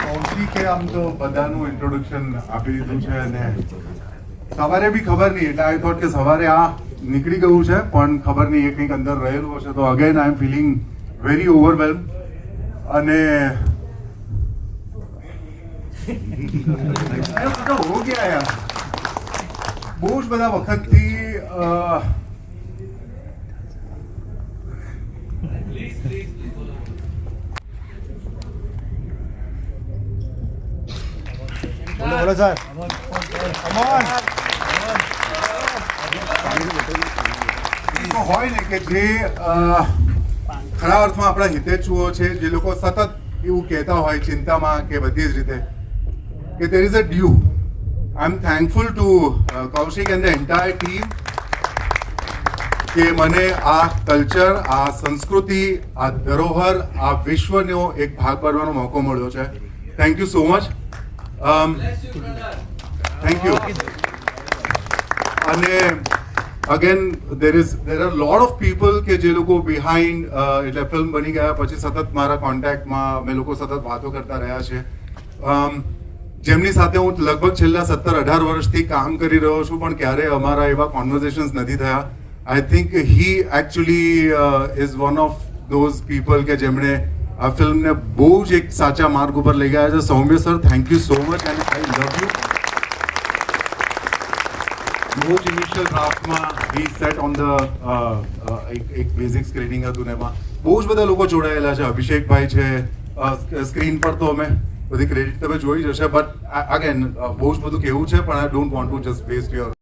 કૌશિકે આમ તો બધાનું ઇન્ટ્રોડક્શન આપી દીધું છે અને સવારે બી ખબર નહીં એટલે આઈ થોટ કે સવારે આ નીકળી ગયું છે પણ ખબર નહીં એ કંઈક અંદર રહેલું હશે તો again I am feeling very overwhelm અને હો ગયા યાર બહુ જ બધા વખતથી બોલો સર હોય ને કે જે ખરા અર્થમાં આપણા હિતેચ્છુઓ છે જે લોકો સતત એવું કહેતા હોય ચિંતામાં કે બધી જ રીતે કે there is a due. I'm thankful to Kaushik and the entire team કે મને આ કલ્ચર આ સંસ્કૃતિ આ ધરોહર આ વિશ્વનો એક ભાગ બનવાનો મોકો મળ્યો છે. Thank you so much. Thank you. અને again there are lot of people કે જે લોકો બિહાઇન્ડ એટલે ફિલ્મ બની ગયા પછી સતત મારા કોન્ટેક્ટમાં અમે લોકો સતત વાતો કરતા રહ્યા છે જેમની સાથે હું લગભગ છેલ્લા 17-18 વર્ષથી કામ કરી રહ્યો છું પણ ક્યારેય અમારા એવા કોન્વર્ઝેશન્સ નથી થયા. I think he actually is one of those people કે જેમણે આ ફિલ્મને બહુ જ એક સાચા માર્ગ ઉપર લઈ ગયા છે. Saumya sir thank you so much and I love you. બહુ જ ઇનિશિયલ ડ્રાફ્ટમાં હી સેટ ઓન ધ એક બેઝિક સ્ક્રીનિંગ હતું ને એમાં બહુ જ બધા લોકો જોડાયેલા છે. અભિષેકભાઈ છે સ્ક્રીન પર તો અમે બધી ક્રેડિટ તમે જોઈ જશે બટ અગેન બહુ જ બધું કેવું છે પણ I don't want to just waste your